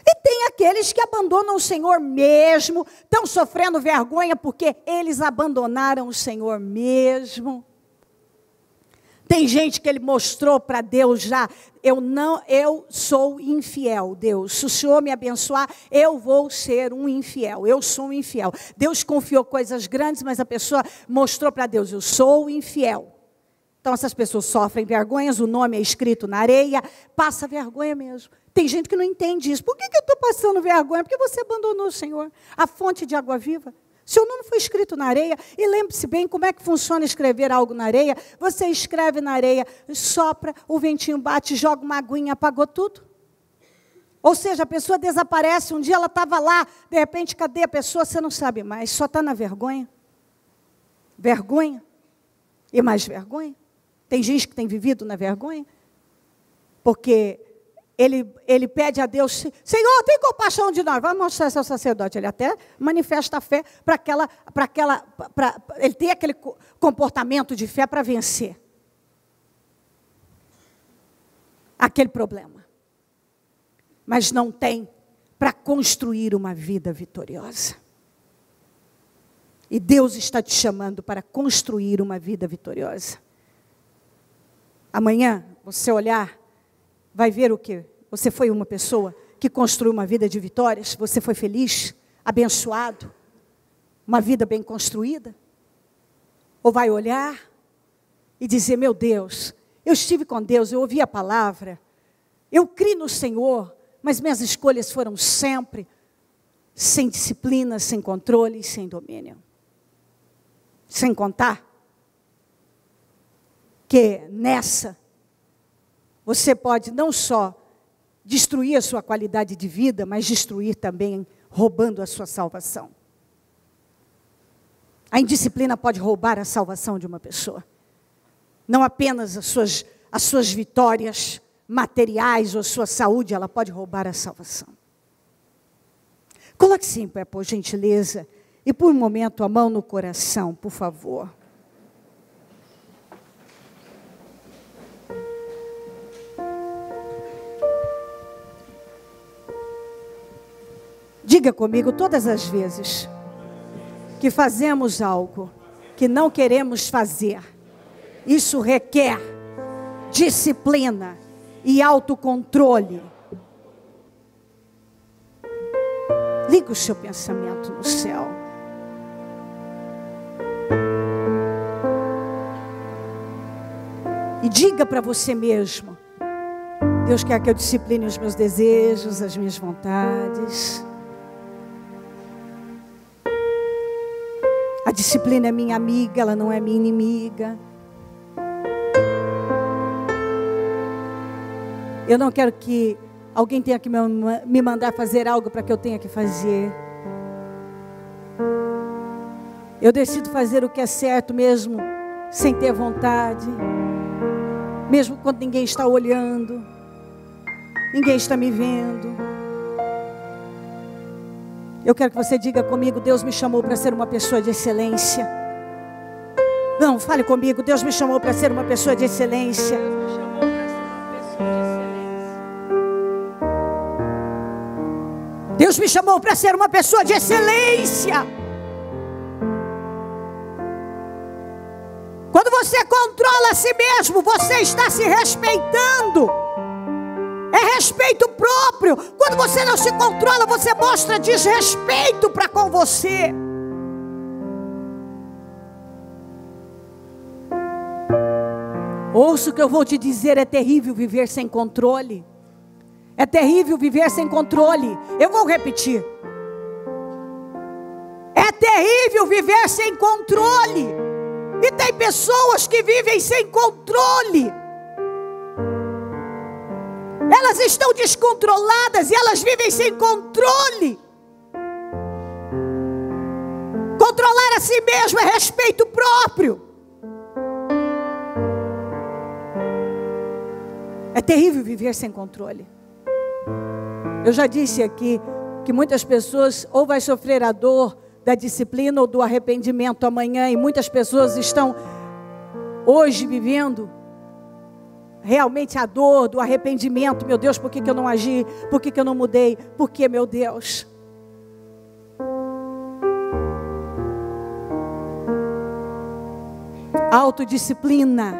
E tem aqueles que abandonam o Senhor mesmo, estão sofrendo vergonha porque eles abandonaram o Senhor mesmo. Tem gente que ele mostrou para Deus já, eu sou infiel, Deus. Se o Senhor me abençoar, eu vou ser um infiel. Eu sou um infiel. Deus confiou coisas grandes, mas a pessoa mostrou para Deus, eu sou infiel. Então essas pessoas sofrem vergonhas, o nome é escrito na areia, passa vergonha mesmo. Tem gente que não entende isso. Por que eu estou passando vergonha? Porque você abandonou o Senhor, a fonte de água viva. Seu nome foi escrito na areia, e lembre-se bem como é que funciona escrever algo na areia. Você escreve na areia, sopra, o ventinho bate, joga uma aguinha, apagou tudo. Ou seja, a pessoa desaparece, um dia ela estava lá, de repente, cadê a pessoa? Você não sabe mais, só está na vergonha. Vergonha, e mais vergonha. Tem gente que tem vivido na vergonha, porque ele pede a Deus, Senhor, tem compaixão de nós, vamos mostrar esse sacerdote. Ele até manifesta a fé ele tem aquele comportamento de fé para vencer aquele problema. Mas não tem para construir uma vida vitoriosa. E Deus está te chamando para construir uma vida vitoriosa. Amanhã, você olhar, vai ver o quê? Você foi uma pessoa que construiu uma vida de vitórias? Você foi feliz, abençoado? Uma vida bem construída? Ou vai olhar e dizer, meu Deus, eu estive com Deus, eu ouvi a palavra, eu criei no Senhor, mas minhas escolhas foram sempre sem disciplina, sem controle e sem domínio. Sem contar que nessa você pode não só destruir a sua qualidade de vida, mas destruir também roubando a sua salvação. A indisciplina pode roubar a salvação de uma pessoa. Não apenas as suas vitórias materiais ou a sua saúde, ela pode roubar a salvação. Coloque-se em pé, por gentileza, e por um momento a mão no coração, por favor. Diga comigo todas as vezes que fazemos algo que não queremos fazer. Isso requer disciplina e autocontrole. Liga o seu pensamento no céu. E diga para você mesmo: Deus quer que eu discipline os meus desejos, as minhas vontades. A disciplina é minha amiga, ela não é minha inimiga. Eu não quero que alguém tenha que me mandar fazer algo para que eu tenha que fazer. Eu decido fazer o que é certo mesmo, sem ter vontade. Mesmo quando ninguém está olhando, ninguém está me vendo. Eu quero que você diga comigo: Deus me chamou para ser uma pessoa de excelência. Não, fale comigo: Deus me chamou para ser uma pessoa de excelência. Deus me chamou para ser uma pessoa de excelência. Quando você controla a si mesmo, você está se respeitando. É respeito próprio. Quando você não se controla, você mostra desrespeito para com você. Ouça o que eu vou te dizer: é terrível viver sem controle. É terrível viver sem controle. Eu vou repetir. É terrível viver sem controle. E tem pessoas que vivem sem controle. Elas estão descontroladas e elas vivem sem controle. Controlar a si mesmo é respeito próprio. É terrível viver sem controle. Eu já disse aqui que muitas pessoas ou vai sofrer a dor da disciplina ou do arrependimento amanhã, e muitas pessoas estão hoje vivendo realmente a dor do arrependimento. Meu Deus, por que eu não agi? Por que eu não mudei? Por que, meu Deus? A autodisciplina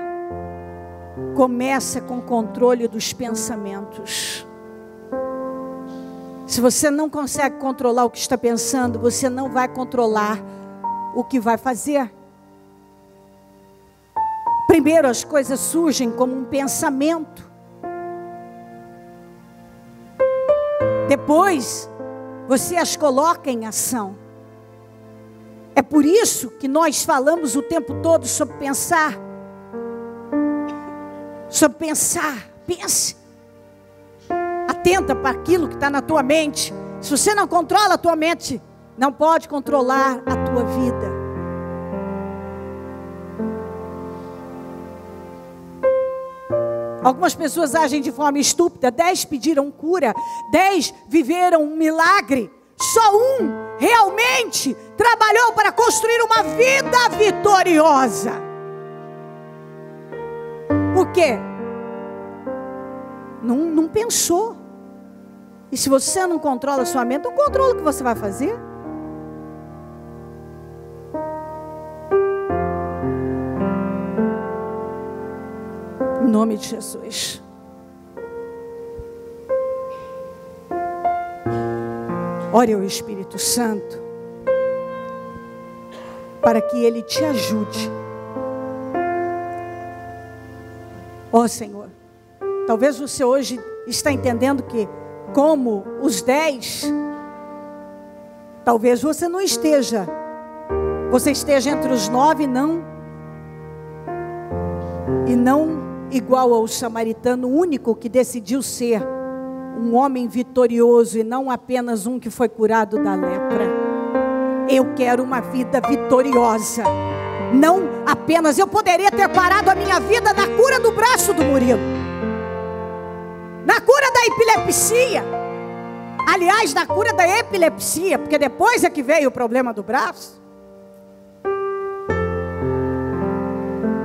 começa com o controle dos pensamentos. Se você não consegue controlar o que está pensando, você não vai controlar o que vai fazer. Primeiro as coisas surgem como um pensamento. Depois você as coloca em ação. É por isso que nós falamos o tempo todo sobre pensar. Sobre pensar. Pense. Atenta para aquilo que está na tua mente. Se você não controla a tua mente, não pode controlar a tua vida. Algumas pessoas agem de forma estúpida. 10 pediram cura, 10 viveram um milagre. Só um realmente trabalhou para construir uma vida vitoriosa. Por quê? Não pensou. E se você não controla a sua mente, não controla o que você vai fazer. Em nome de Jesus. Ore ao Espírito Santo para que Ele te ajude. Ó Senhor, talvez você hoje está entendendo que, como os 10, Talvez você não esteja. Você esteja entre os 9, e não igual ao samaritano único que decidiu ser um homem vitorioso e não apenas um que foi curado da lepra. Eu quero uma vida vitoriosa. Não apenas, eu poderia ter parado a minha vida na cura do braço do Murilo, na cura da epilepsia. Aliás, na cura da epilepsia, porque depois é que veio o problema do braço.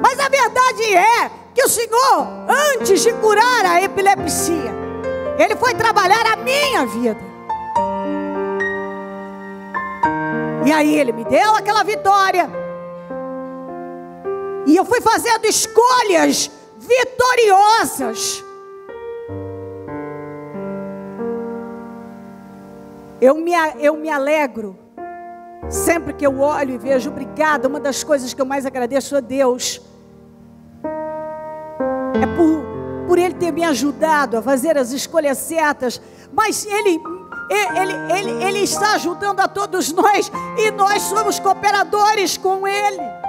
Mas a verdade é que o Senhor, antes de curar a epilepsia, Ele foi trabalhar a minha vida. E aí Ele me deu aquela vitória. E eu fui fazendo escolhas vitoriosas. Eu me alegro sempre que eu olho e vejo. Obrigada, uma das coisas que eu mais agradeço a Deus é por Ele ter me ajudado a fazer as escolhas certas. Mas Ele está ajudando a todos nós, e nós somos cooperadores com Ele.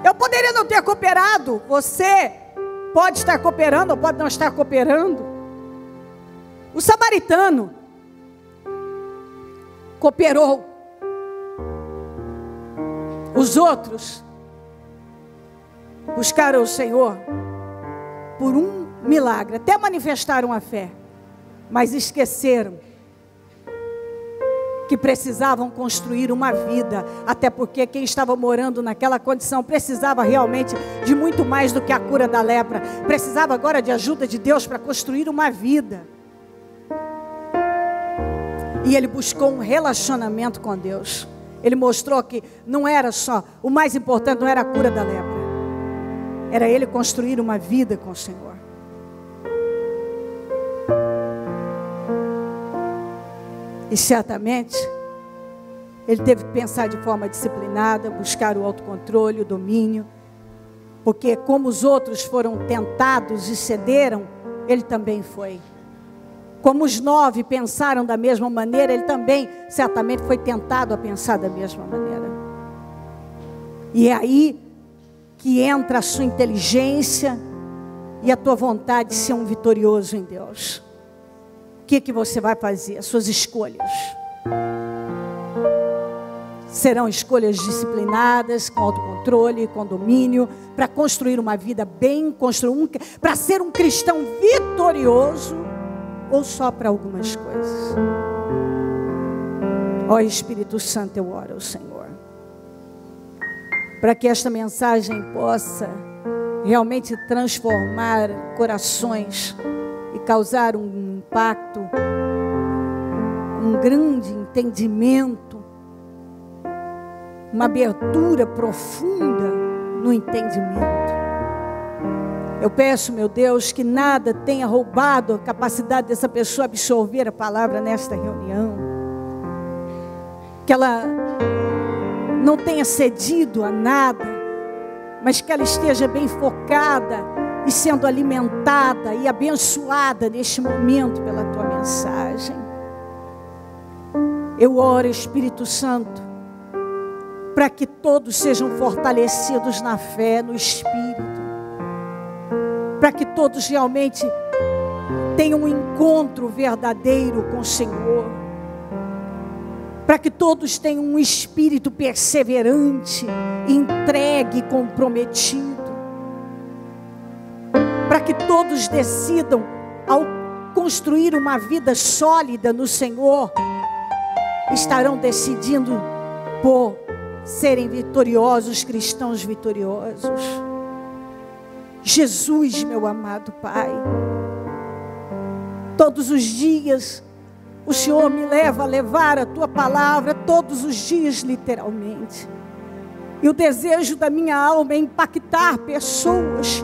Eu poderia não ter cooperado. Você pode estar cooperando ou pode não estar cooperando. O samaritano cooperou. Os outros buscaram o Senhor por um milagre, até manifestaram a fé, mas esqueceram que precisavam construir uma vida, até porque quem estava morando naquela condição precisava realmente de muito mais do que a cura da lepra, precisava agora de ajuda de Deus para construir uma vida. E ele buscou um relacionamento com Deus. Ele mostrou que não era só, o mais importante não era a cura da lepra, era ele construir uma vida com o Senhor. E certamente ele teve que pensar de forma disciplinada, buscar o autocontrole, o domínio, porque como os outros foram tentados e cederam, ele também foi. Como os 9 pensaram da mesma maneira, ele também certamente foi tentado a pensar da mesma maneira. E é aí que entra a sua inteligência e a tua vontade de ser um vitorioso em Deus. O que você vai fazer? As suas escolhas serão escolhas disciplinadas, com autocontrole, com domínio, para construir uma vida bem construída, para ser um cristão vitorioso, ou só para algumas coisas? Ó Espírito Santo, eu oro ao Senhor, para que esta mensagem possa realmente transformar corações e causar um impacto, um grande entendimento, uma abertura profunda no entendimento. Eu peço, meu Deus, que nada tenha roubado a capacidade dessa pessoa absorver a palavra nesta reunião, que ela não tenha cedido a nada, mas que ela esteja bem focada e sendo alimentada e abençoada neste momento pela tua mensagem. Eu oro, Espírito Santo, para que todos sejam fortalecidos na fé, no Espírito, para que todos realmente tenham um encontro verdadeiro com o Senhor, para que todos tenham um espírito perseverante, entregue e comprometido, para que todos decidam, ao construir uma vida sólida no Senhor, estarão decidindo por serem vitoriosos, cristãos vitoriosos. Jesus, meu amado Pai, todos os dias o Senhor me leva a levar a tua palavra, todos os dias literalmente, e o desejo da minha alma é impactar pessoas,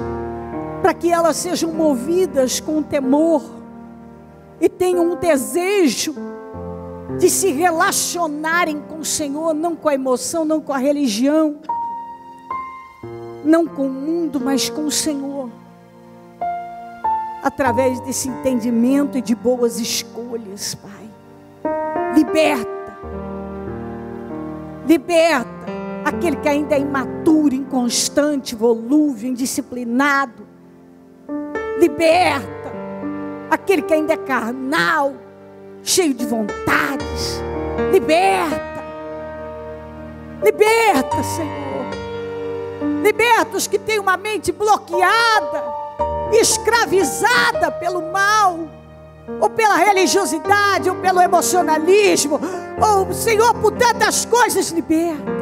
para que elas sejam movidas com temor e tenham um desejo de se relacionarem com o Senhor, não com a emoção, não com a religião, não com o mundo, mas com o Senhor, através desse entendimento e de boas escolhas, Pai. liberta. Liberta aquele que ainda é imaturo, inconstante, volúvel, indisciplinado. Liberta aquele que ainda é carnal, cheio de vontades. Liberta. Liberta, Senhor. Liberta os que têm uma mente bloqueada, escravizada pelo mal, ou pela religiosidade, ou pelo emocionalismo, ou, Senhor, por tantas coisas. Liberta.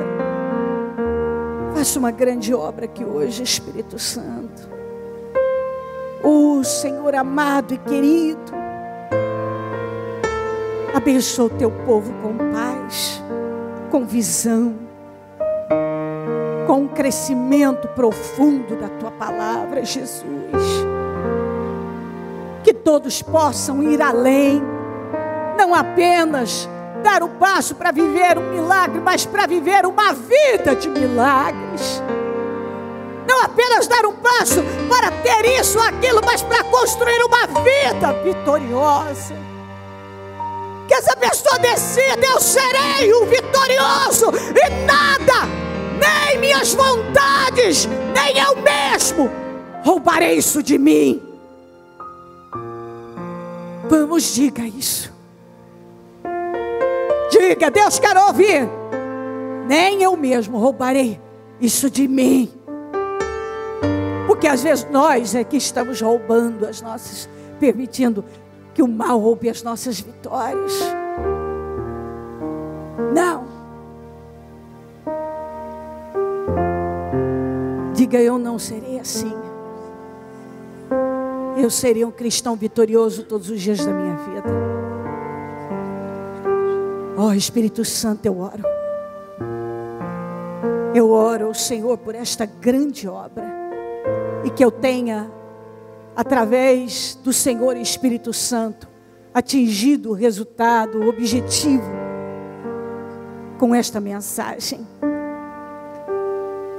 Faça uma grande obra aqui hoje, Espírito Santo. Senhor amado e querido, abençoa o teu povo com paz, com visão, com um crescimento profundo da tua palavra, Jesus. Que todos possam ir além, não apenas dar o passo para viver um milagre, mas para viver uma vida de milagres. Não apenas dar um passo para ter isso ou aquilo, mas para construir uma vida vitoriosa. Que essa pessoa decida: eu serei o vitorioso, e nada, nem minhas vontades, nem eu mesmo roubarei isso de mim. Vamos, diga isso. Diga: Deus quer ouvir. Nem eu mesmo roubarei isso de mim. Porque às vezes nós é que estamos roubando as nossas, permitindo que o mal roube as nossas vitórias. Não. Diga: eu não serei assim. Eu serei um cristão vitorioso todos os dias da minha vida. Oh, Espírito Santo, eu oro. Eu oro ao Senhor por esta grande obra. E que eu tenha, através do Senhor Espírito Santo, atingido o resultado, o objetivo com esta mensagem.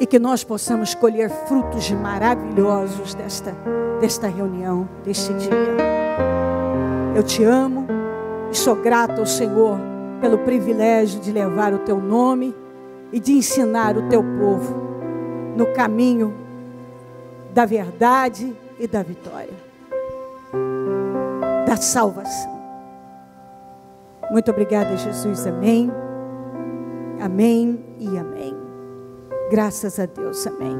E que nós possamos colher frutos maravilhosos desta reunião, deste dia. Eu te amo e sou grata ao Senhor pelo privilégio de levar o teu nome e de ensinar o teu povo no caminho da verdade e da vitória, da salvação. Muito obrigada, Jesus. Amém. Amém e amém. Graças a Deus. Amém.